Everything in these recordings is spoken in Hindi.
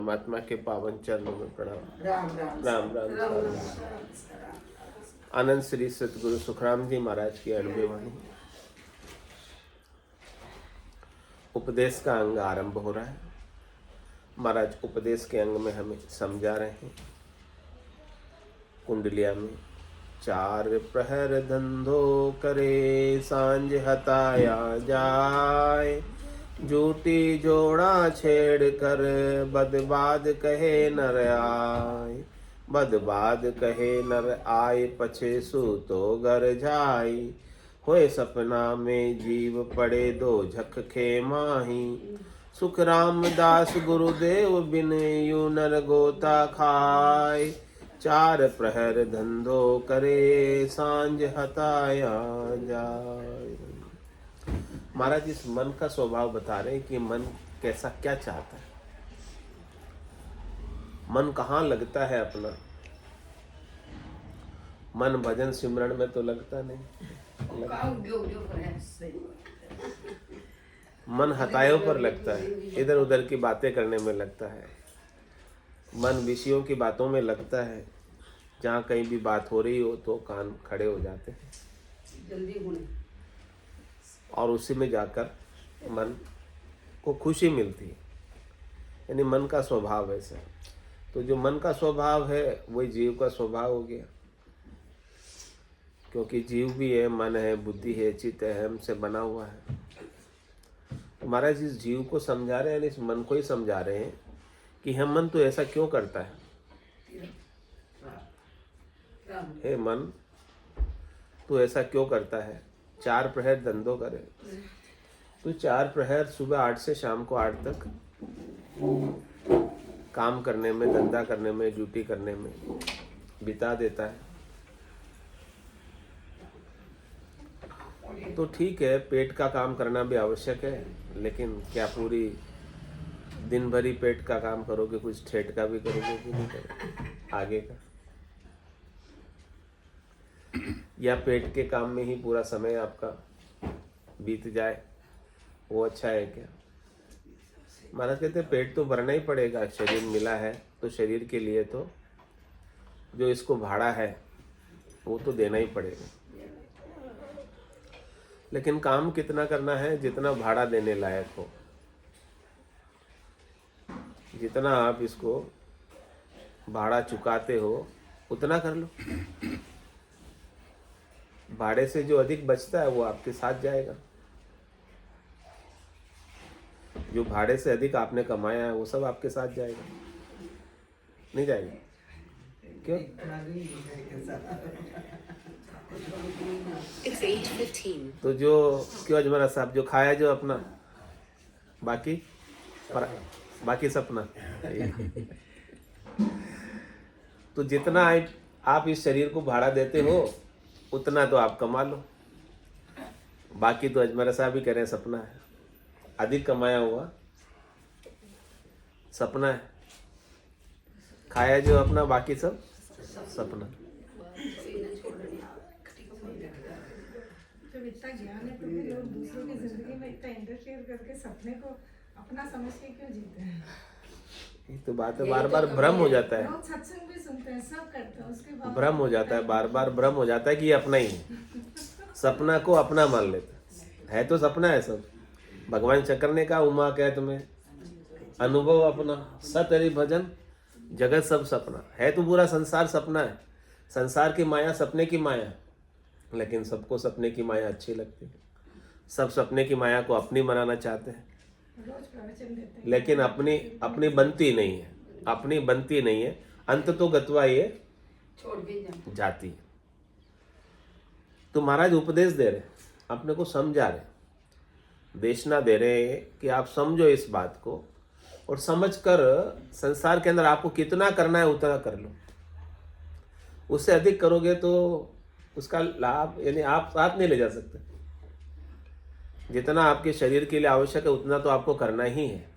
परमात्मा के पावन चरणों में प्रणाम। राम राम राम राम राम। आनंद श्री सतगुरु सुखराम जी महाराज की अणुवी वाणी। उपदेश का अंग आरंभ हो रहा है। महाराज उपदेश के अंग में हमें समझा रहे हैं। कुंडलिया में 4 प्रहर धंधो करे, सांझ हताया जाय। झूठी जोड़ा छेड़ कर, बदबाद कहे नर आय। बदबाद कहे नर आय, पछे सूतो घर जाई। होए सपना में जीव पड़े, दो झक खे माही। सुख रामदास गुरुदेव बिन, यू नर गोता खाय। 4 प्रहर धंधो करे, सांझ हताया जाय। महाराज इस मन का स्वभाव बता रहे हैं कि मन कैसा क्या चाहता है। मन कहाँ लगता है अपना। मन भजन सिमरन में तो लगता नहीं। मन हतायों पर लगता है, इधर उधर की बातें करने में लगता है। मन विषयों की बातों में लगता है। जहाँ कहीं भी बात हो रही हो तो कान खड़े हो जाते हैं जल्दी होने, और उसी में जाकर मन को खुशी मिलती है। यानी मन का स्वभाव ऐसा है। तो जो मन का स्वभाव है वही जीव का स्वभाव हो गया। क्योंकि जीव भी है, मन है, बुद्धि है, चित्त है, हमसे बना हुआ है। तो महाराज इस जीव को समझा रहे हैं, इस मन को ही समझा रहे हैं कि हम मन तो ऐसा क्यों करता है। हे मन, तू ऐसा क्यों करता है। 4 प्रहर धंधो करे। तो 4 प्रहर सुबह 8 से शाम को 8 तक काम करने में, धंधा करने में, ड्यूटी करने में बिता देता है। तो ठीक है, पेट का काम करना भी आवश्यक है, लेकिन क्या पूरी दिन भर ही पेट का काम करोगे, कुछ ठेठ का भी करोगे कि नहीं करोगे आगे का। या पेट के काम में ही पूरा समय आपका बीत जाए, वो अच्छा है क्या। महाराज कहते हैं पेट तो भरना ही पड़ेगा। शरीर मिला है तो शरीर के लिए तो जो इसको भाड़ा है वो तो देना ही पड़ेगा। लेकिन काम कितना करना है, जितना भाड़ा देने लायक हो, जितना आप इसको भाड़ा चुकाते हो उतना कर लो। भाड़े से जो अधिक बचता है वो आपके साथ जाएगा। जो भाड़े से अधिक आपने कमाया है वो सब आपके साथ जाएगा, नहीं जाएगा। क्यों? It's 8:15. तो जो क्यों अजमरा साहब, जो खाया जो अपना, बाकी सपना। तो जितना आप इस शरीर को भाड़ा देते हो उतना तो आप कमा लो। बाकी तो अजमरा साहब ही कह रहे हैं सपना है। अधिक कमाया हुआ सपना है। खाया जो अपना, बाकी सब सपना। जब इतना ज्ञान है तो भी लोग दूसरों की जिंदगी में इतना इंटरफेयर करके सपने को अपना समझ के क्यों जीते हैं। ये तो बात है, बार बार भ्रम हो जाता है। लोग सत्संग भी सुनते हैं, सब करते हैं, उसके बाद भ्रम हो जाता है, बार बार भ्रम हो जाता है कि ये अपना ही है। सपना को अपना मान लेते है तो सपना है सब। भगवान शंकर ने कहा उमा क्या तुम्हें अनुभव अपना, सतरि भजन जगत सब सपना है। तो पूरा संसार सपना है। संसार की माया सपने की माया, लेकिन सबको सपने की माया अच्छी लगती है। सब सपने की माया को अपनी बनाना चाहते हैं, रोज प्रवचन देते हैं, लेकिन अपनी बनती नहीं है। अपनी बनती नहीं है। अंत तो गत्वा ये छोड़ के जाती है। तो महाराज उपदेश दे रहे, अपने को समझा रहे, देशना दे रहे हैं कि आप समझो इस बात को, और समझकर संसार के अंदर आपको कितना करना है उतना कर लो। उससे अधिक करोगे तो उसका लाभ यानी आप साथ नहीं ले जा सकते। जितना आपके शरीर के लिए आवश्यक है उतना तो आपको करना ही है,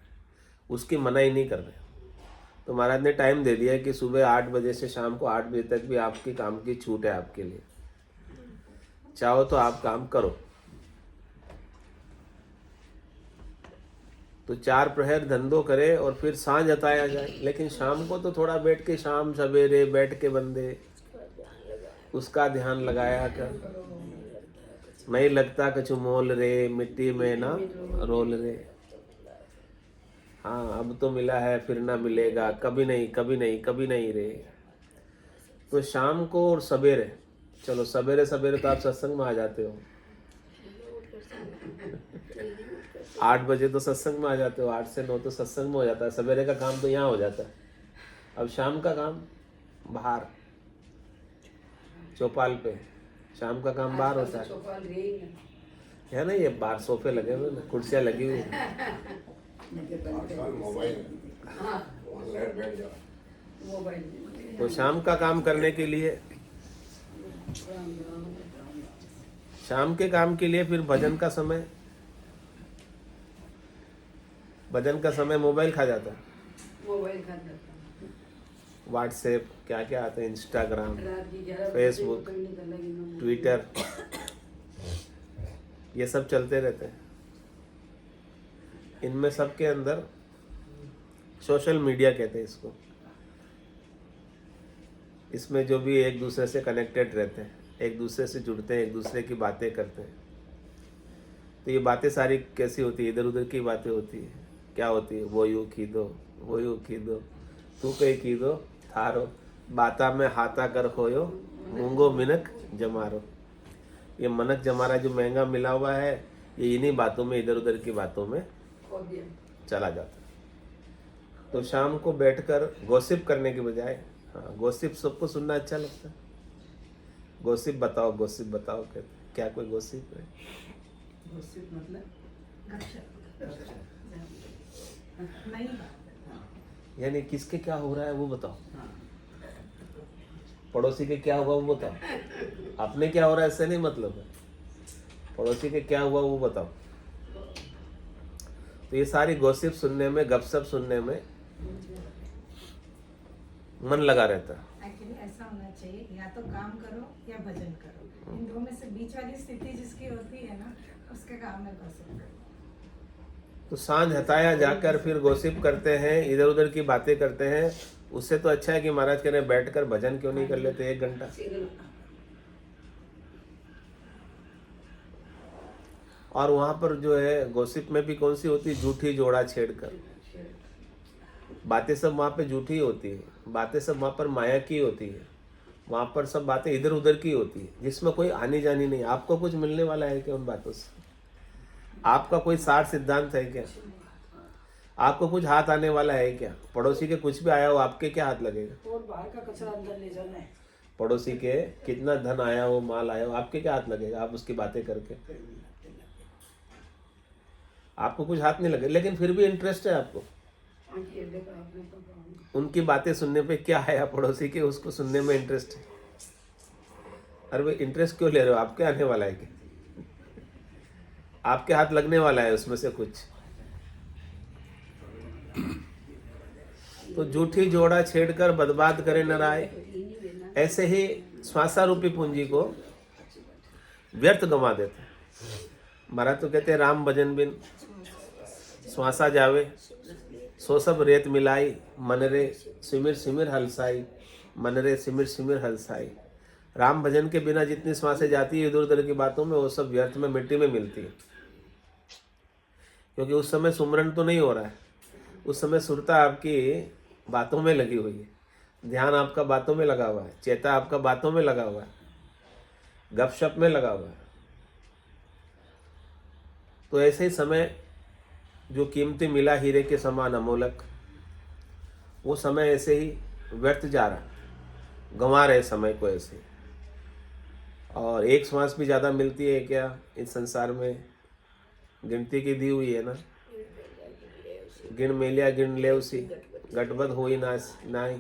उसकी मनाही नहीं कर रहे। तो महाराज ने टाइम दे दिया कि सुबह 8 बजे से शाम को 8 बजे तक भी आपकी काम की छूट है आपके लिए। चाहो तो आप काम करो। तो 4 प्रहर धंधो करे और फिर सांझ हताया जाए। लेकिन शाम को तो थोड़ा बैठ के, शाम सवेरे बैठ के बंदे उसका ध्यान लगाया कर। नहीं लगता कछु मोल रे, मिट्टी में ना रोल रे। हाँ, अब तो मिला है फिर ना मिलेगा, कभी नहीं कभी नहीं कभी नहीं रे। तो शाम को और सवेरे, चलो सवेरे सवेरे तो आप सत्संग में आ जाते हो, 8 बजे तो सत्संग में आ जाते हो, 8 से 9 तो सत्संग में हो जाता है। सवेरे का काम तो यहाँ हो जाता है। अब शाम का काम बाहर चौपाल पे, शाम का काम बाहर होता है। चौपाल रहेगा है ना, ये बाहर सोफे लगे हुए ना, कुर्सियाँ लगी हुई हैं। हाँ मोबाइल तो शाम का काम करने के लिए, शाम के काम के लिए फिर भजन का समय, भजन का समय मोबाइल खा जाता है। मोबाइल खा जाता व्हाट्सएप क्या क्या आते हैं, इंस्टाग्राम, रात की 11 बजे फेसबुक, निकल लगी ना ट्विटर, ये सब चलते रहते हैं। इनमें सबके अंदर सोशल मीडिया कहते हैं इसको। इसमें जो भी एक दूसरे से कनेक्टेड रहते हैं, एक दूसरे से जुड़ते हैं, एक दूसरे की बातें करते हैं। तो ये बातें सारी कैसी होती है, इधर उधर की बातें होती है। क्या होती है, वो यूँ खीदो, वो यूँ खीदो, तू कहीं खीदो थारो, बाता में हाथा कर होयो, मूंगो मिनक जमारो। ये मनक जमारा जो महंगा मिला हुआ है, ये इन्हीं बातों में, इधर उधर की बातों में खो दिया। चला जाता है। तो शाम को बैठकर गॉसिप करने के बजाय, हाँ गॉसिप सबको सुनना अच्छा लगता है। गॉसिप बताओ, गॉसिप बताओ कहते हैं। क्या कोई गॉसिप है? गॉसिप मतलब नहीं, यानी किसके क्या हो रहा है वो बताओ, पड़ोसी के क्या हुआ वो बताओ, अपने क्या हो रहा है इससे नहीं मतलब है, पड़ोसी के क्या हुआ वो बताओ। तो ये सारी गॉसिप सुनने में, गपशप सुनने में मन लगा रहता है। एक्चुअली ऐसा होना चाहिए, या तो काम करो या भजन करो। इन दो में से बीच वाली स्थिति जिसकी होती है ना, उसके काम में गॉसिप करो। तो सांझ हताया जाकर फिर गॉसिप करते हैं, इधर उधर की बातें करते हैं। उससे तो अच्छा है कि महाराज कह रहे हैं बैठकर भजन क्यों नहीं कर लेते 1 घंटा। और वहां पर जो है गॉसिप में भी कौन सी होती है, झूठी जोड़ा छेड़कर। बातें सब वहां पे झूठी होती है, बातें सब वहां पर माया की होती है, वहां पर सब बातें इधर उधर की होती है, जिसमें कोई आनी जानी नहीं। आपको कुछ मिलने वाला है क्या उन बातों से? आपका कोई सार सिद्धांत है क्या? आपको कुछ हाथ आने वाला है क्या? पड़ोसी के कुछ भी आया हो, आपके क्या हाथ लगेगा? और बाहर का कचरा अंदर ले जाना है। पड़ोसी के कितना धन आया हो, माल आया हो, आपके क्या हाथ लगेगा? आप उसकी बातें करके, आपको कुछ हाथ नहीं लगे, लेकिन फिर भी इंटरेस्ट है आपको। उनकी बातें सुनने पे क्या आया पड़ोसी के, उसको सुनने में इंटरेस्ट है। अरे भाई इंटरेस्ट क्यों ले रहे हो? आपके आने वाला है क्या? आपके हाथ लगने वाला है उसमें से कुछ? तो झूठी जोड़ा छेड़कर बर्बाद करे न राय। ऐसे ही श्वासा रूपी पूंजी को व्यर्थ गंवा देते हैं। महाराज तो कहते हैं राम भजन बिन श्वासा जावे, सो सब रेत मिलाई, मन रे सिमिर सिमिर हलसाई, मन रे सिमिर सिमिर हलसाई। राम भजन के बिना जितनी श्वासें जाती है इधर उधर की बातों में, वो सब व्यर्थ में, मिट्टी में मिलती है। क्योंकि उस समय सुमरन तो नहीं हो रहा है, उस समय सुरता आपकी बातों में लगी हुई है, ध्यान आपका बातों में लगा हुआ है, चेता आपका बातों में लगा हुआ है, गपशप में लगा हुआ है। तो ऐसे ही समय जो कीमती मिला हीरे के समान अमोलक, वो समय ऐसे ही व्यर्थ जा रहा, गंवा रहे समय को ऐसे। और एक श्वास भी ज़्यादा मिलती है क्या इस संसार में? गिनती की दी हुई है ना, गिन मेलिया गिन ले उसी, गटबद हो ही नाई।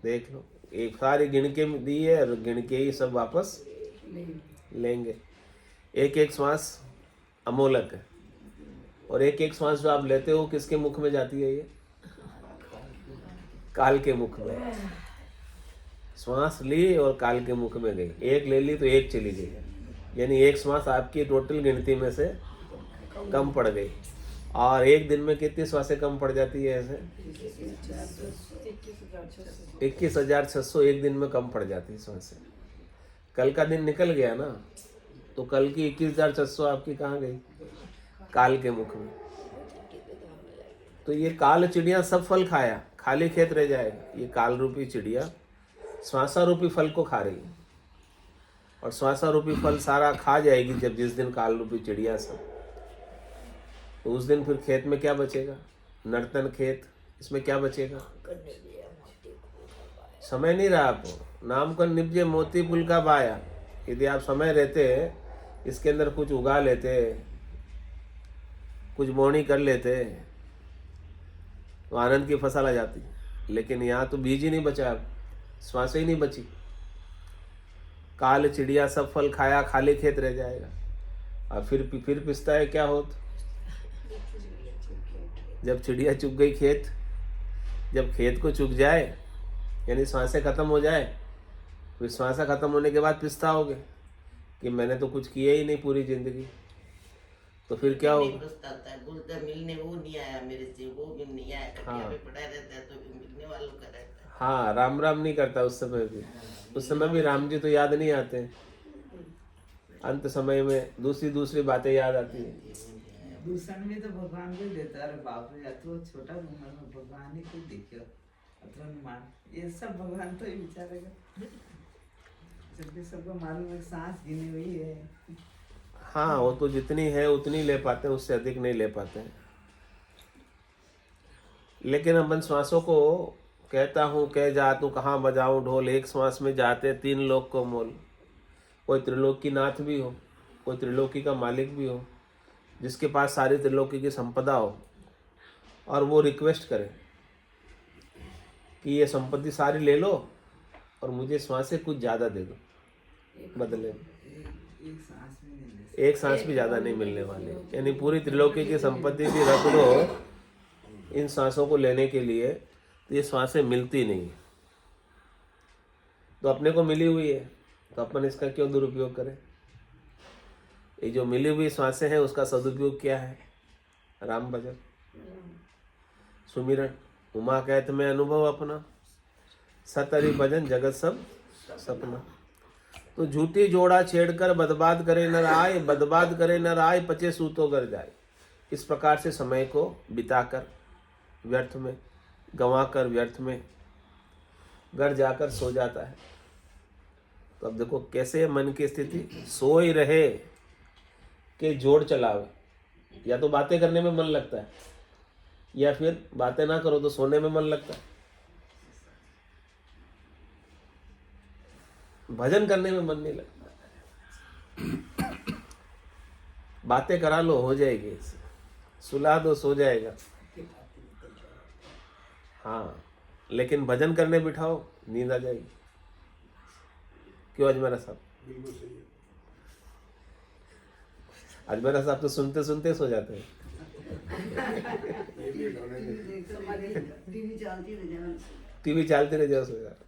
देख लो, एक सारी गिन के दी है और गिन के ही सब वापस लेंगे। एक एक श्वास अमोलक है, और एक एक श्वास जो आप लेते हो किसके मुख में जाती है? ये काल के मुख में। श्वास ली और काल के मुख में गई, एक ले ली तो एक चली गई, यानी एक श्वास आपकी टोटल गिनती में से कम पड़ गई। और एक दिन में कितनी श्वासें कम पड़ जाती है ऐसे? 21,600 एक दिन में कम पड़ जाती है श्वासें। कल का दिन निकल गया ना, तो कल की 21,600 आपकी कहाँ गई? काल के मुख में। तो ये काल चिड़िया सब फल खाया, खाली खेत रह जाएगा। ये काल रूपी चिड़िया श्वासा रूपी फल को खा रही है, और श्वासा रूपी फल सारा खा जाएगी जब जिस दिन काल रूपी चिड़िया सब, तो उस दिन फिर खेत में क्या बचेगा? नर्तन खेत, इसमें क्या बचेगा? समय नहीं रहा आपको। नाम कर निपजे मोती पुल का बाया। यदि आप समय रहते इसके अंदर कुछ उगा लेते, कुछ बोनी कर लेते, तो आनंद की फसल आ जाती। लेकिन यहाँ तो बीज ही नहीं बचा, श्वास ही नहीं बची। काल चिड़िया सब फल खाया, खाली खेत रह जाएगा। और फिर पिसता है क्या होत? जब चिड़िया चुग गई खेत, जब खेत को चुग जाए यानी श्वासें खत्म हो जाए, फिर श्वासा खत्म होने के बाद पिसता होगे कि मैंने तो कुछ किया ही नहीं पूरी जिंदगी। तो फिर क्या होगा? बोलता मिलने वो नहीं आया मेरे से, वो भी नहीं आया, हाँ। पे पड़ा रहता है तो मिलने वालों का रहता है। हाँ, राम राम नहीं करता उस समय भी। उस समय भी राम जी तो याद नहीं आते। अंत समय में दूसरी बातें याद आती है। दूसरा में तो भगवान को ही देता है। अरे बाप रे, तो छोटा उम्र में भगवान ही को देखियो, मान ये सब भगवान तो ही विचारेगा। जब भी सबको मालूम है सांस गिनी हुई है। हाँ, वो तो जितनी है उतनी ले पाते हैं, उससे अधिक नहीं ले पाते हैं। लेकिन अपन श्वासों को कहता हूँ कह जा तू कहाँ बजाऊं ढोल, एक श्वास में जाते 3 लोक को मोल। कोई त्रिलोकी नाथ भी हो, कोई त्रिलोकी का मालिक भी हो, जिसके पास सारी त्रिलोकी की संपदा हो, और वो रिक्वेस्ट करे कि ये संपत्ति सारी ले लो और मुझे श्वासें कुछ ज़्यादा दे दो बदले। एक सांस भी ज़्यादा नहीं मिलने वाली, यानी पूरी त्रिलोकी की संपत्ति भी रख दो इन सांसों को लेने के लिए, तो ये श्वासें मिलती नहीं। तो अपने को मिली हुई है, तो अपन इसका क्यों दुरुपयोग करें? ये जो मिली हुई श्वासें हैं उसका सदुपयोग क्या है? राम भजन, सुमिरन, उमा कहत में अनुभव अपना, सतरी भजन जगत सब सपना। तो झूठी जोड़ा छेड़कर बदबाद करे नर आए, बदबाद करे नर आए, पचे सूतो कर जाए। इस प्रकार से समय को बिताकर व्यर्थ में, गंवाकर व्यर्थ में, घर जाकर सो जाता है। तो अब देखो कैसे मन की स्थिति, सोई रहे के जोड़ चलावे। या तो बातें करने में मन लगता है, या फिर बातें ना करो तो सोने में मन लगता है। भजन करने में मन नहीं लगता। बातें करा लो हो जाएगी, सुला दो सो जाएगा। हाँ, लेकिन भजन करने बिठाओ नींद आ जाएगी। क्यों अजमेरा साहब? बिल्कुल सही है। अजमेरा साहब तो सुनते सुनते सो जाते हैं। ये भी गाने में टीवी चलती रह जाना। टीवी चलते रह जाओ सो जाते।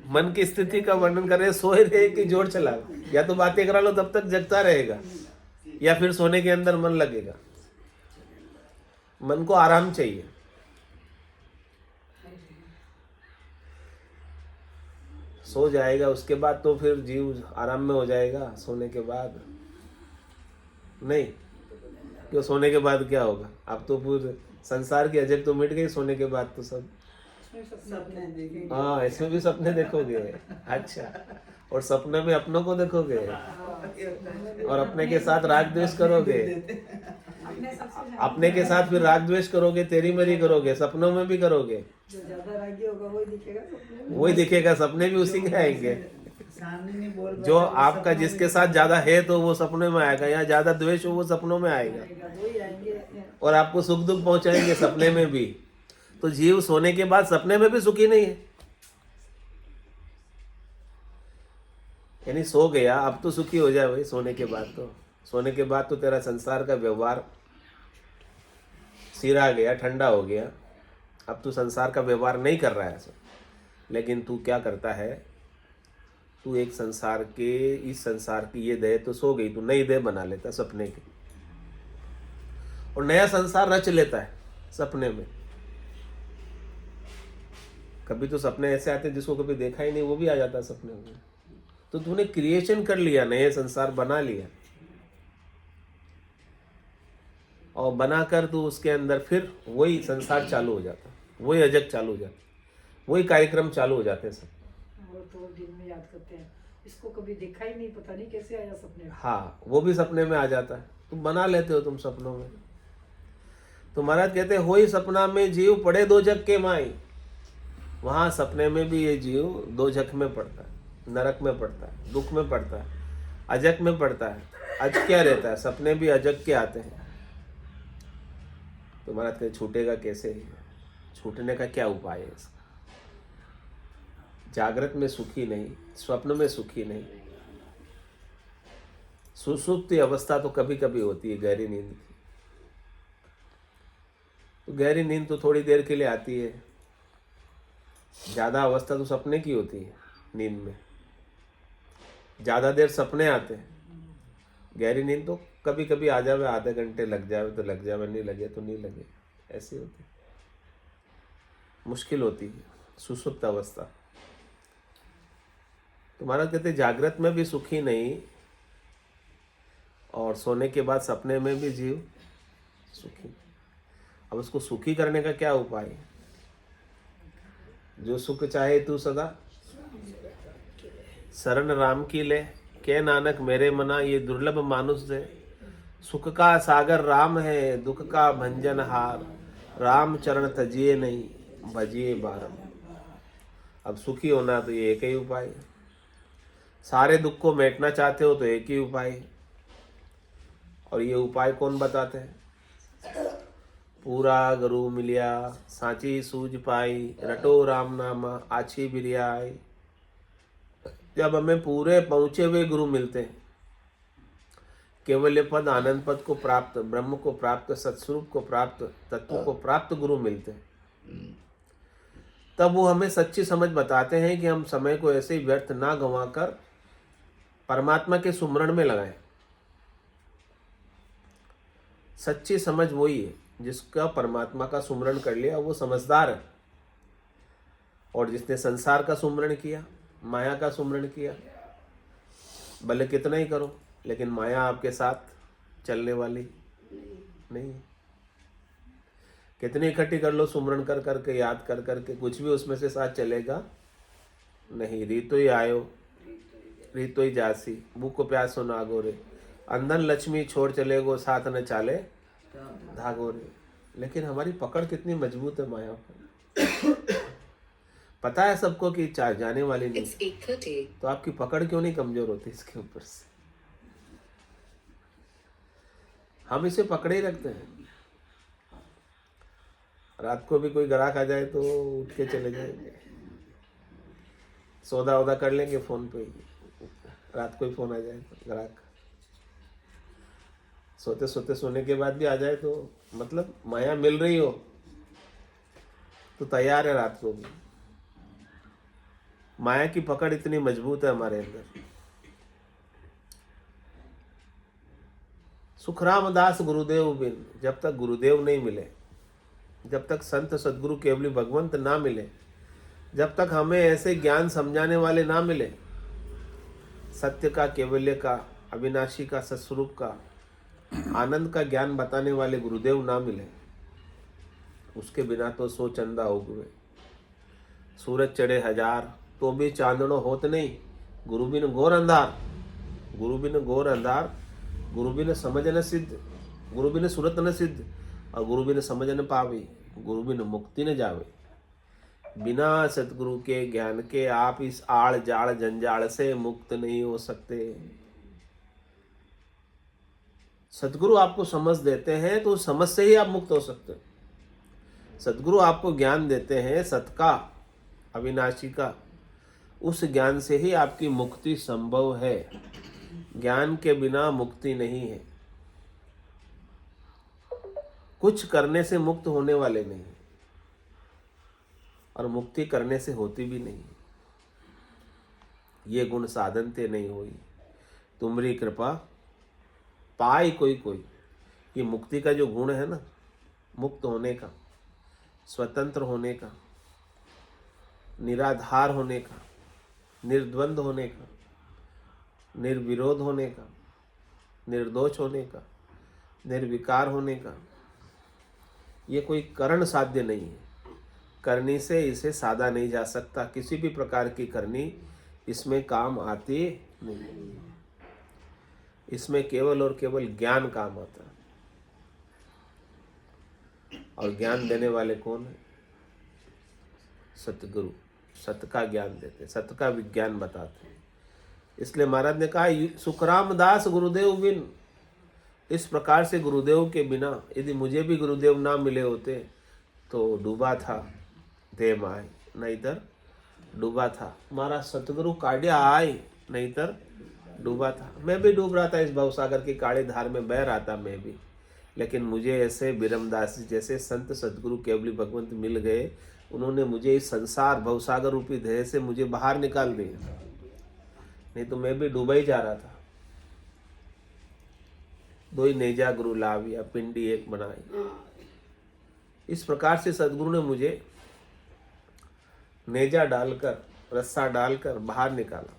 मन की स्थिति का वर्णन कर रहे, सोए रहे कि जोड़ चला। या तो बातें करा लो तब तक जगता रहेगा, या फिर सोने के अंदर मन लगेगा। मन को आराम चाहिए। सो जाएगा उसके बाद तो फिर जीव आराम में हो जाएगा। सोने के बाद नहीं, क्यों? सोने के बाद क्या होगा? अब तो पूरे संसार की अजब तो मिट गई। सोने के बाद तो सब सपने देखेंगे। हाँ, इसमें भी सपने देखोगे। अच्छा, और सपने में अपनों को देखोगे और अपने के साथ राग द्वेष करोगे। अपने के साथ फिर राग द्वेष करोगे, तेरी मेरी करोगे, सपनों में भी करोगे। जो ज्यादा रागी होगा वही दिखेगा सपने में। वही दिखेगा, सपने भी उसी के आएंगे। सामने नहीं बोल जो आपका जिसके साथ ज्यादा है तो वो सपनों में आएगा, या ज्यादा द्वेष हो वो सपनों में आएगा, वही आएंगे। और आपको सुख दुख पहुंचाएंगे सपने में भी। तो जीव सोने के बाद सपने में भी सुखी नहीं है। यानी सो गया, अब तो सुखी हो जाए भाई। सोने के बाद तो, सोने के बाद तो तेरा संसार का व्यवहार सिरा गया, ठंडा हो गया। अब तू संसार का व्यवहार नहीं कर रहा है ऐसा। लेकिन तू क्या करता है? तू एक संसार के, इस संसार की ये देह तो सो गई, तू नई देह बना लेता सपने की, और नया संसार रच लेता है सपने में। कभी तो सपने ऐसे आते हैं जिसको कभी देखा ही नहीं, वो भी आ जाता है सपने में। तो तूने क्रिएशन कर लिया, नए संसार बना लिया, और बनाकर तू उसके अंदर फिर वही संसार चालू हो जाता, वही अजग चालू हो जाता, वही कार्यक्रम चालू हो जाते हैं सब। वो तो दिन में याद करते हैं, इसको कभी देखा ही नहीं, पता नहीं कैसे आया सपने में। हाँ, वो भी सपने में आ जाता है, तुम बना लेते हो तुम सपनों में। तो महाराज कहते हो ही सपना में जीव पड़े दो जग के माई। वहां सपने में भी ये जीव दो जग में पड़ता है, नरक में पड़ता है, दुख में पड़ता है, अजग में पड़ता है। अज क्या रहता है, सपने भी अजग के आते हैं। तो महाराज कहते छूटेगा कैसे, छूटने का क्या उपाय है इसका? जागृत में सुखी नहीं, स्वप्न में सुखी नहीं, सुसुप्ति अवस्था तो कभी कभी होती है, गहरी नींद की। तो गहरी नींद तो थोड़ी देर के लिए आती है, ज्यादा अवस्था तो सपने की होती है। नींद में ज्यादा देर सपने आते हैं, गहरी नींद तो कभी कभी आ जावे, आधे घंटे लग जावे तो लग जावे, नहीं लगे तो नहीं लगे, ऐसी होती है। मुश्किल होती है सुसुप्त अवस्था। तो महाराज कहते जागृत में भी सुखी नहीं, और सोने के बाद सपने में भी जीव सुखी। अब उसको सुखी करने का क्या उपाय है? जो सुख चाहे तू सदा शरण राम की ले, के नानक मेरे मना ये दुर्लभ मानुष दे। सुख का सागर राम है, दुख का भंजन हार, राम चरण तजिए नहीं, भजिए बारम। अब सुखी होना तो ये एक ही उपाय है। सारे दुख को मिटना चाहते हो तो एक ही उपाय है, और ये उपाय कौन बताते हैं? पूरा गुरु मिलिया सांची सूझ पाई, रटो राम नामा आछी बिरियाई। जब हमें पूरे पहुंचे हुए गुरु मिलते हैं, केवल्य पद आनंद पद को प्राप्त, ब्रह्म को प्राप्त, सत्स्वरूप को प्राप्त, तत्व को प्राप्त गुरु मिलते हैं, तब वो हमें सच्ची समझ बताते हैं कि हम समय को ऐसे ही व्यर्थ ना गंवाकर परमात्मा के सुमरण में लगाएं। सच्ची समझ वही है जिसका परमात्मा का सुमरण कर लिया, वो समझदार है। और जिसने संसार का सुमरण किया, माया का सुमरण किया, भले कितना ही करो, लेकिन माया आपके साथ चलने वाली नहीं। कितनी इकट्ठी कर लो सुमरण कर करके, याद कर करके, कुछ भी उसमें से साथ चलेगा नहीं। रीतो ही आयो रीतो ही जासी, भूखो प्यासो नागो रे, अंधन लक्ष्मी छोड़ चले गो, साथ न चाले धागो रे। लेकिन हमारी पकड़ कितनी मजबूत है माया पर। पता है सबको कि जाने वाली नहीं, तो आपकी पकड़ क्यों नहीं कमजोर होती इसके ऊपर से? हम इसे पकड़े ही रखते हैं। रात को भी कोई ग्राहक आ जाए तो उठ के चले जाएंगे, सौदा वौदा कर लेंगे फोन पे ही। रात को ही फोन आ जाए तो ग्राहक, सोते सोते सोने के बाद भी आ जाए तो मतलब माया मिल रही हो तो तैयार है रात को भी। माया की पकड़ इतनी मजबूत है हमारे अंदर। सुखराम दास गुरुदेव बिन, जब तक गुरुदेव नहीं मिले, जब तक संत सदगुरु केवली भगवंत ना मिले, जब तक हमें ऐसे ज्ञान समझाने वाले ना मिले, सत्य का, केवल्य का, अविनाशी का, सत्स्वरूप का, आनंद का ज्ञान बताने वाले गुरुदेव ना मिले, उसके बिना तो 100 चंदा हो गए, सूरज चढ़े 1000 तो भी चांदनो होत नहीं। गुरु बिन घोर अंधार, गुरु बिन घोर अंधार, गुरु बिन समझ न सिद्ध, गुरु बिन सुरत न सिद्ध, और गुरु बिन समझ न पावे, गुरु बिन मुक्ति न जावे। बिना सतगुरु के ज्ञान के आप इस आड़ जाड़ जंजाल से मुक्त नहीं हो सकते। सतगुरु आपको समझ देते हैं तो समझ से ही आप मुक्त हो सकते हैं। सतगुरु आपको ज्ञान देते हैं सत का, अविनाशी का, उस ज्ञान से ही आपकी मुक्ति संभव है। ज्ञान के बिना मुक्ति नहीं है। कुछ करने से मुक्त होने वाले नहीं, और मुक्ति करने से होती भी नहीं। ये गुण साधनते नहीं होई, तुमरी कृपा पाई कोई कोई। ये मुक्ति का जो गुण है ना, मुक्त होने का, स्वतंत्र होने का, निराधार होने का, निर्द्वंद होने का, निर्विरोध होने का, निर्दोष होने का, निर्विकार होने का, ये कोई करण साध्य नहीं है। करनी से इसे साधा नहीं जा सकता। किसी भी प्रकार की करनी इसमें काम आती नहीं। इसमें केवल और केवल ज्ञान काम आता है। और ज्ञान देने वाले कौन है? सतगुरु। सत्य का ज्ञान देते, सत्य का विज्ञान बताते हैं। इसलिए महाराज ने कहा, सुखराम दास गुरुदेव बिन। इस प्रकार से गुरुदेव के बिना यदि मुझे भी गुरुदेव ना मिले होते तो डूबा था देह माय, नहींतर डूबा था। हमारा सतगुरु काढ़िया आए, नहींतर डूबा था। मैं भी डूब रहा था इस भवसागर की काली धार में, बह रहा था मैं भी। लेकिन मुझे ऐसे बिरमदास जी जैसे संत सतगुरु केवली भगवंत मिल गए। उन्होंने मुझे इस संसार भवसागर रूपी देह से मुझे बाहर निकाल दिया, नहीं तो मैं भी डूबा ही जा रहा था। दो ही नेजा गुरु लाविया, पिंडी एक बनाई। इस प्रकार से सदगुरु ने मुझे नेजा डालकर, रस्सा डालकर बाहर निकाला।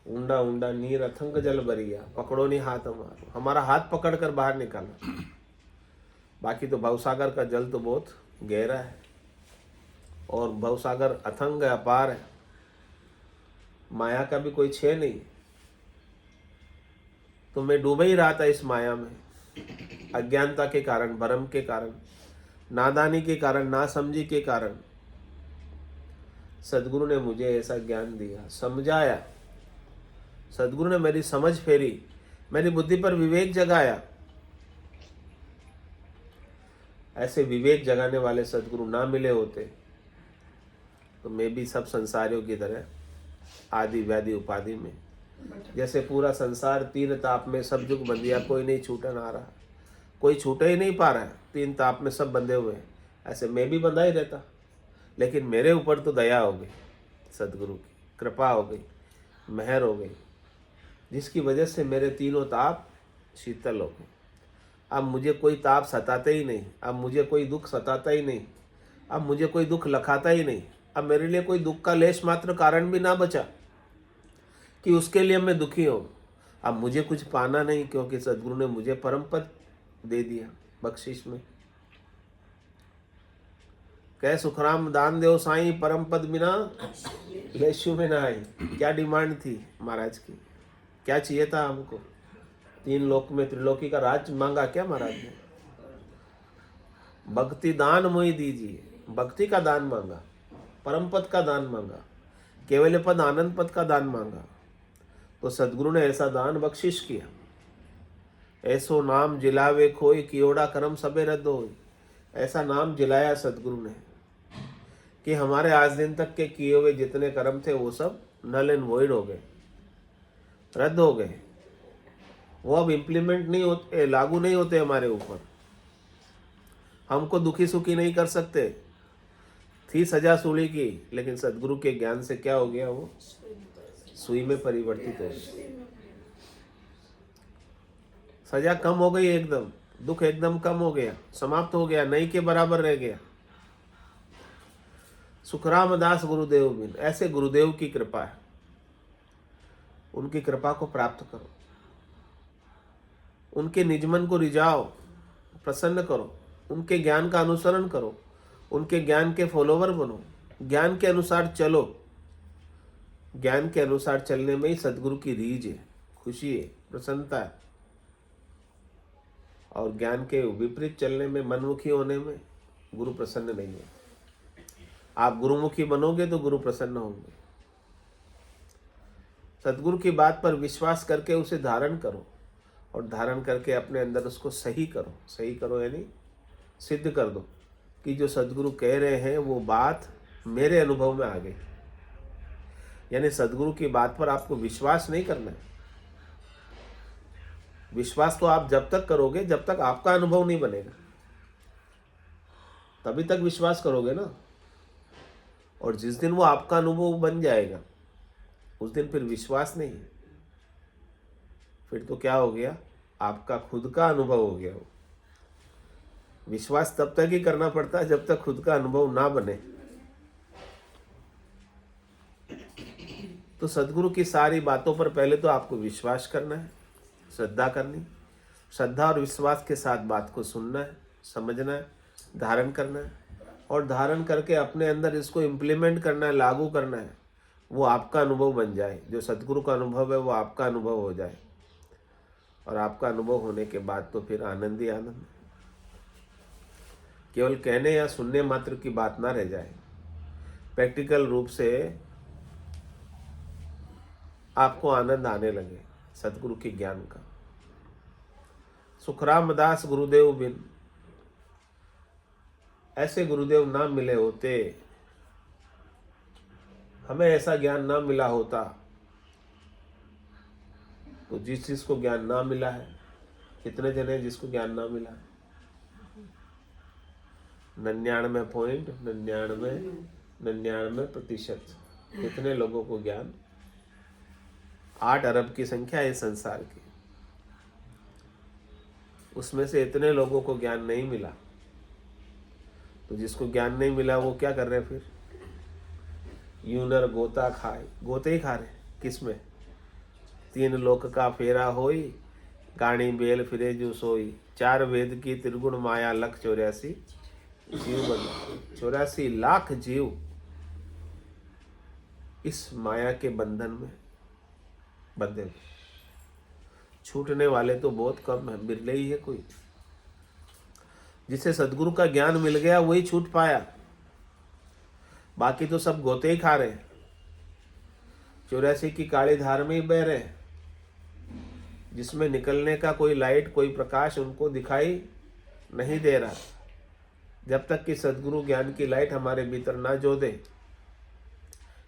ऊंडा ऊंडा नीर अथंग जल बरिया, पकड़ो नहीं हाथ हमारा। हमारा हाथ पकड़कर बाहर निकाला। बाकी तो भवसागर का जल तो बहुत गहरा है और भवसागर अथंग है, अपार है। माया का भी कोई छे नहीं। तो मैं डूबा ही रहा था इस माया में, अज्ञानता के कारण, भ्रम के कारण, नादानी के कारण, नासमझी के कारण। सदगुरु ने मुझे ऐसा ज्ञान दिया, समझाया। सदगुरु ने मेरी समझ फेरी, मेरी बुद्धि पर विवेक जगाया। ऐसे विवेक जगाने वाले सदगुरु ना मिले होते तो मैं भी सब संसारियों की तरह आदि व्याधि उपाधि में, जैसे पूरा संसार तीन ताप में सब जुग बंदिया, कोई नहीं छूटन आ रहा, कोई छूटे ही नहीं पा रहा है, तीन ताप में सब बंधे हुए हैं। ऐसे मैं भी बंधा ही रहता। लेकिन मेरे ऊपर तो दया हो गई, सदगुरु की कृपा हो गई, मेहर हो गई, जिसकी वजह से मेरे तीनों ताप शीतल हो गए। अब मुझे कोई ताप सताता ही नहीं, अब मुझे कोई दुख सताता ही नहीं, अब मुझे कोई दुख लखाता ही नहीं। अब मेरे लिए कोई दुख का लेश मात्र कारण भी ना बचा कि उसके लिए मैं दुखी हूँ। अब मुझे कुछ पाना नहीं, क्योंकि सदगुरु ने मुझे परम पद दे दिया बख्शिश में। कह सुखराम दान देव साईं, परम पद बिना लेशु में ना आई। क्या डिमांड थी महाराज की, क्या चाहिए था हमको? तीन लोक में त्रिलोकी का राज मांगा क्या महाराज ने? भक्ति दान मोहि दीजिए, भक्ति का दान मांगा, परम पद का दान मांगा, केवल पद आनंद पद का दान मांगा। तो सदगुरु ने ऐसा दान बख्शिश किया। ऐसो नाम जिलावे खोई, कियोड़ा कर्म सबे रद्द होई। ऐसा नाम जिलाया सदगुरु ने कि हमारे आज दिन तक के किए हुए जितने कर्म थे वो सब नल एंड वॉइड हो गए, रद्द हो गए। वो अब इम्प्लीमेंट नहीं होते, लागू नहीं होते हमारे ऊपर। हमको दुखी सुखी नहीं कर सकते। थी सजा सूली की, लेकिन सदगुरु के ज्ञान से क्या हो गया? वो सुई में परिवर्तित हो गई। सजा कम हो गई एकदम, दुख एकदम कम हो गया, समाप्त हो गया, नहीं के बराबर रह गया। सुखराम दास गुरुदेव बिन। ऐसे गुरुदेव की कृपा है, उनकी कृपा को प्राप्त करो, उनके निजमन को रिझाओ, प्रसन्न करो, उनके ज्ञान का अनुसरण करो, उनके ज्ञान के फॉलोवर बनो, ज्ञान के अनुसार चलो। ज्ञान के अनुसार चलने में ही सदगुरु की रीझ है, खुशी है, प्रसन्नता है। और ज्ञान के विपरीत चलने में, मनमुखी होने में गुरु प्रसन्न नहीं है। आप गुरुमुखी बनोगे तो गुरु प्रसन्न होंगे। सदगुरु की बात पर विश्वास करके उसे धारण करो और धारण करके अपने अंदर उसको सही करो। सही करो यानी सिद्ध कर दो कि जो सदगुरु कह रहे हैं वो बात मेरे अनुभव में आ गई। यानी सदगुरु की बात पर आपको विश्वास नहीं करना है। विश्वास तो आप जब तक करोगे जब तक आपका अनुभव नहीं बनेगा, तभी तक विश्वास करोगे ना। और जिस दिन वो आपका अनुभव बन जाएगा उस दिन फिर विश्वास नहीं, फिर तो क्या हो गया, आपका खुद का अनुभव हो गया। वो विश्वास तब तक ही करना पड़ता है जब तक खुद का अनुभव ना बने। तो सदगुरु की सारी बातों पर पहले तो आपको विश्वास करना है, श्रद्धा करनी, श्रद्धा और विश्वास के साथ बात को सुनना है, समझना है, धारण करना है, और धारण करके अपने अंदर इसको इम्प्लीमेंट करना है, लागू करना है। वो आपका अनुभव बन जाए, जो सदगुरु का अनुभव है वो आपका अनुभव हो जाए, और आपका अनुभव होने के बाद तो फिर आनंद ही आनंद। केवल कहने या सुनने मात्र की बात ना रह जाए, प्रैक्टिकल रूप से आपको आनंद आने लगे सदगुरु के ज्ञान का। सुखराम दास गुरुदेव बिन, ऐसे गुरुदेव ना मिले होते, हमें ऐसा ज्ञान ना मिला होता, तो जिस चीज को ज्ञान ना मिला है, कितने जने जिसको ज्ञान ना मिला है, 99% कितने लोगों को ज्ञान, 8 अरब की संख्या है संसार की, उसमें से इतने लोगों को ज्ञान नहीं मिला। तो जिसको ज्ञान नहीं मिला वो क्या कर रहे हैं फिर, यूनर गोता खाए, गोते ही खा रहे। किस में, 3 लोक का फेरा होई, गाणी बेल फिरे जो सोई, 4 वेद की त्रिगुण माया, लख 84 जीव बंधन, 84 लाख जीव इस माया के बंधन में बंधे हुए। छूटने वाले तो बहुत कम है, बिरले ही है कोई। जिसे सदगुरु का ज्ञान मिल गया वही छूट पाया, बाकी तो सब गोते ही खा रहे हैं, 84 की काली धार में ही बह रहे हैं, जिसमें निकलने का कोई लाइट, कोई प्रकाश उनको दिखाई नहीं दे रहा। जब तक कि सदगुरु ज्ञान की लाइट हमारे भीतर ना जो दे,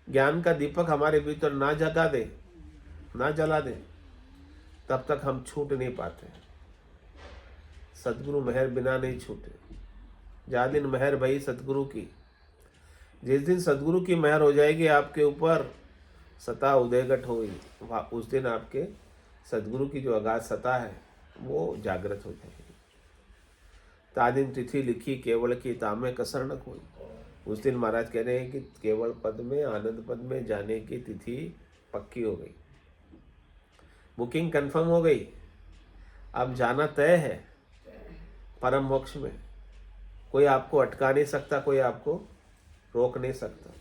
ज्ञान का दीपक हमारे भीतर ना जगा दे, ना जला दे, तब तक हम छूट नहीं पाते। सदगुरु मेहर बिना नहीं छूटे। जा दिन मेहर भई सतगुरु की, जिस दिन सदगुरु की मेहर हो जाएगी आपके ऊपर, सता उदयगठ होगी, उस दिन आपके सदगुरु की जो अगाध सता है वो जागृत हो जाएगी। तादिन तिथि लिखी केवल की तामे कसर न कोई। उस दिन महाराज कह रहे हैं कि केवल पद में, आनंद पद में जाने की तिथि पक्की हो गई, बुकिंग कंफर्म हो गई, अब जाना तय है परम मोक्ष में। कोई आपको अटका नहीं सकता, कोई आपको रोक नहीं सकता,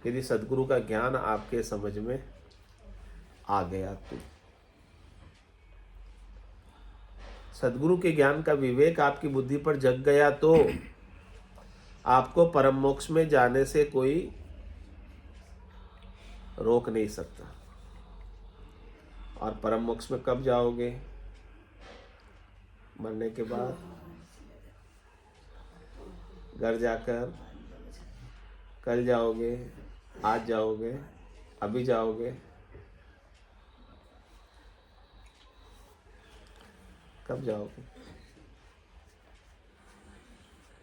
यदि सदगुरु का ज्ञान आपके समझ में आ गया तो। सदगुरु के ज्ञान का विवेक आपकी बुद्धि पर जग गया तो आपको परम मोक्ष में जाने से कोई रोक नहीं सकता। और परम मोक्ष में कब जाओगे, मरने के बाद, घर जाकर, कल जाओगे, आज जाओगे, अभी जाओगे, कब जाओगे?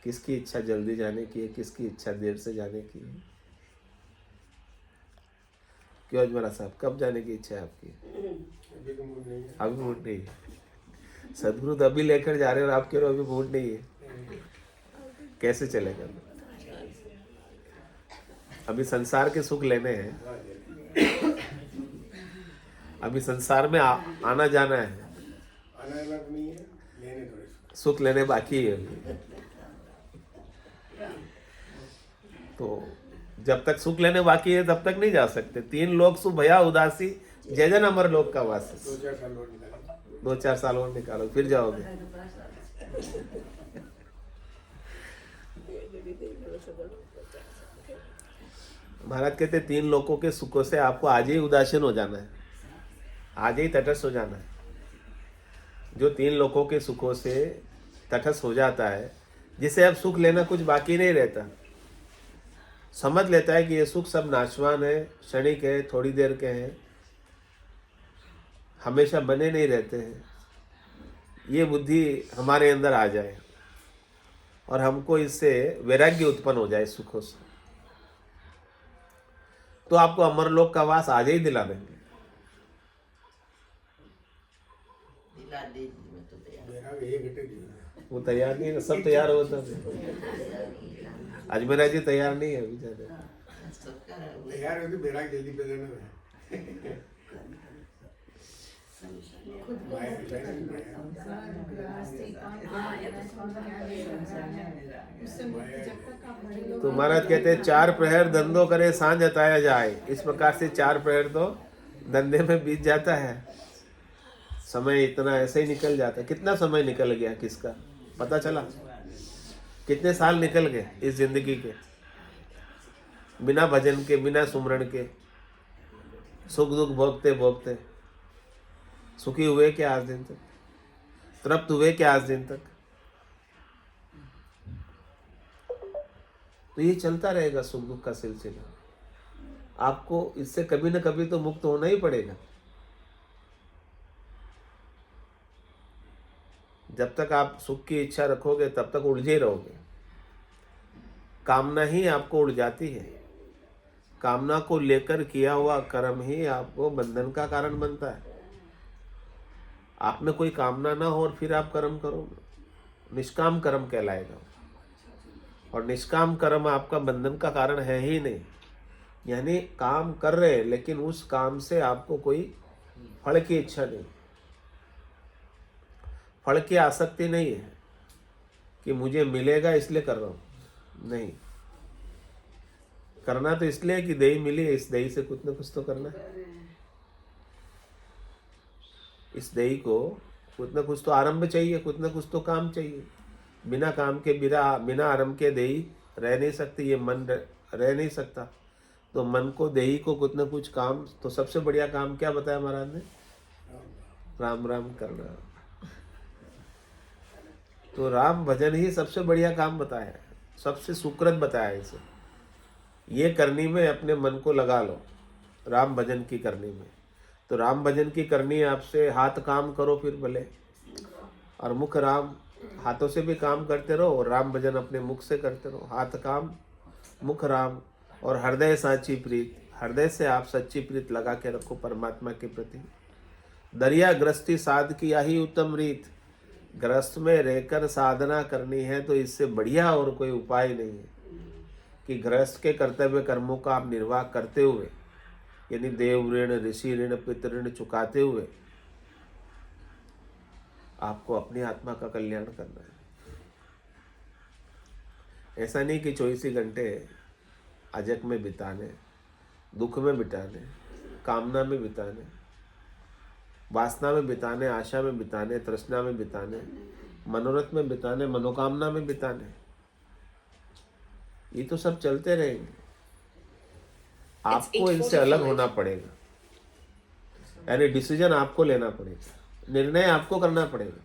किसकी इच्छा जल्दी जाने की है, किसकी इच्छा देर से जाने की है? क्यों अजमरा साहब, कब जाने की इच्छा है आपकी? अभी तो मूड नहीं है। अभी मूड नहीं है। सदगुरु तो अभी लेकर जा रहे हो और आप कह रहे हो अभी मूड नहीं है, कैसे चलेगा? अभी संसार के सुख लेने हैं, अभी संसार में आना जाना है, आना अलग नहीं है, लेने थोड़े सुख लेने बाकी है। तो जब तक सुख लेने बाकी है तब तक नहीं जा सकते। 3 लोग सुख भया उदासी, जय जन अमर लोक का वासी। 2-4 साल और निकालो। 2-4 साल और निकालो, फिर जाओगे। महाराज कहते 3 लोगों के सुखों से आपको आज ही उदासीन हो जाना है, आज ही तटस्थ हो जाना है। जो 3 लोगों के सुखों से तटस्थ हो जाता है, जिसे अब सुख लेना कुछ बाकी नहीं रहता, समझ लेता है कि ये सुख सब नाशवान है, क्षणिक है, थोड़ी देर के हैं, हमेशा बने नहीं रहते हैं। ये बुद्धि हमारे अंदर आ जाए और हमको इससे वैराग्य उत्पन्न हो जाए सुखों से, तो आपको अमरलोक का वास आज ही दिला देंगे। दिला दीजिए, मैं तो तैयार। बैराग एक घंटे की है। वो तैयार नहीं है, सब तैयार होता है। अजमेरा जी तैयार नहीं है बेचारे। सबका तैयार होती बैराग जल्दी पे देना है। तो महाराज कहते हैं 4 प्रहर धंधो करे सांझ हताया जाए। इस प्रकार से 4 प्रहर तो धंधे में बीत जाता है। समय इतना ऐसे ही निकल जाता है। कितना समय निकल गया किसका पता चला? कितने साल निकल गए इस जिंदगी के, बिना भजन के, बिना सुमरण के, सुख दुख भोगते भोगते। सुखी हुए क्या आज दिन तक? तृप्त हुए क्या आज दिन तक? तो ये चलता रहेगा सुख दुख का सिलसिला। आपको इससे कभी न कभी तो मुक्त होना ही पड़ेगा। जब तक आप सुख की इच्छा रखोगे तब तक उलझे रहोगे। कामना ही आपको उलझाती है। कामना को लेकर किया हुआ कर्म ही आपको बंधन का कारण बनता है। आप में कोई कामना ना हो और फिर आप कर्म करो, निष्काम कर्म कहलाएगा। और निष्काम कर्म आपका बंधन का कारण है ही नहीं। यानी काम कर रहे हैं लेकिन उस काम से आपको कोई फल की इच्छा नहीं, फल की आसक्ति नहीं है कि मुझे मिलेगा इसलिए कर रहा हूं। नहीं, करना तो इसलिए कि दही मिली है, इस दही से कुछ ना कुछ तो करना है। इस दही को कुछ ना कुछ तो आरंभ चाहिए, कुछ ना कुछ तो काम चाहिए। बिना काम के, बिना आरंभ के दही रह नहीं सकती। ये मन रह नहीं सकता। तो मन को, दही को कुछ ना कुछ काम। तो सबसे बढ़िया काम क्या बताया महाराज ने? राम राम करना। तो राम भजन ही सबसे बढ़िया काम बताया है, सबसे सुकृत बताया है इसे। ये करनी में अपने मन को लगा लो, राम भजन की करनी में। तो राम भजन की करनी है आपसे। हाथ काम करो फिर भले, और मुख राम, हाथों से भी काम करते रहो और राम भजन अपने मुख से करते रहो। हाथ काम, मुख राम, और हृदय साची प्रीत। हृदय से आप सच्ची प्रीत लगा के रखो परमात्मा के प्रति। दरिया गृहस्थी साध की यही उत्तम रीत। गृहस्थ में रहकर साधना करनी है तो इससे बढ़िया और कोई उपाय नहीं है कि गृहस्थ के कर्तव्य कर्मों का आप निर्वाह करते हुए, यानी देव ऋण, ऋषि ऋण, पितृ ऋण चुकाते हुए आपको अपनी आत्मा का कल्याण करना है। ऐसा नहीं कि 24 ही घंटे अजक में बिताने, दुख में बिताने, कामना में बिताने, वासना में बिताने, आशा में बिताने, तृष्णा में बिताने, मनोरथ में बिताने, मनोकामना में बिताने। ये तो सब चलते रहेंगे। आपको इनसे अलग होना पड़ेगा। यानी डिसीजन आपको लेना पड़ेगा, निर्णय आपको करना पड़ेगा।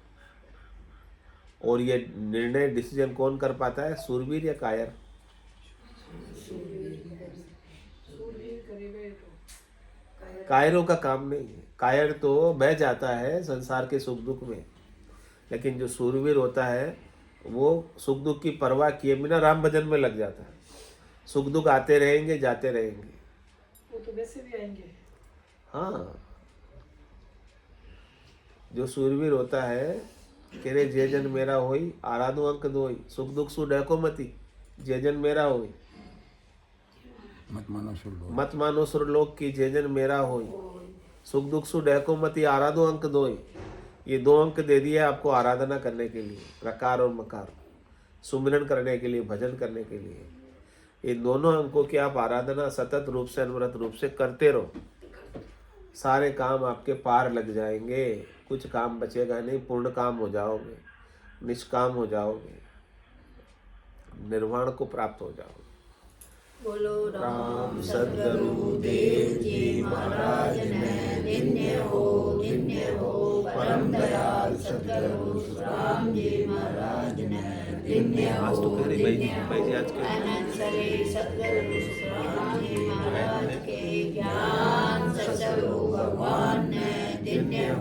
और ये निर्णय, डिसीजन कौन कर पाता है? सूरवीर या कायर? कायरों का काम नहीं है। कायर तो बह जाता है संसार के सुख दुख में, लेकिन जो सूरवीर होता है वो सुख दुख की परवाह किए बिना राम भजन में लग जाता है। सुख दुख आते रहेंगे, जाते रहेंगे। वो तो वैसे भी आएंगे। हाँ, जो सूरवीर होता है कह रहे जे जन मेरा होई आराधो अंक दोई, सुख दुख सु डको मती, जे जन मेरा होई मत मानो सुरलोक की, जे जन मेरा होई सुख दुख सु डको मती, आराधो अंक दोई। ये 2 अंक दे दिए आपको आराधना करने के लिए, रकार और मकार, सुमिरन करने के लिए, भजन करने के लिए। इन दोनों अंकों की आप आराधना सतत रूप से, अनवरत रूप से करते रहो। सारे काम आपके पार लग जाएंगे। कुछ काम बचेगा नहीं। पूर्ण काम हो जाओगे, निष्काम हो जाओगे, निर्वाण को प्राप्त हो जाओगे। बोलो राम सद्गुरु देव जी महाराज ने धन्य हो परम दयाल सद्गुरु राम जी महाराज ने धन्य हो। आज तो कह रही भाई जी आज के अनंत सरे सद्गुरु राम जी महाराज के ज्ञान सद्गुरु भगवान ने धन्य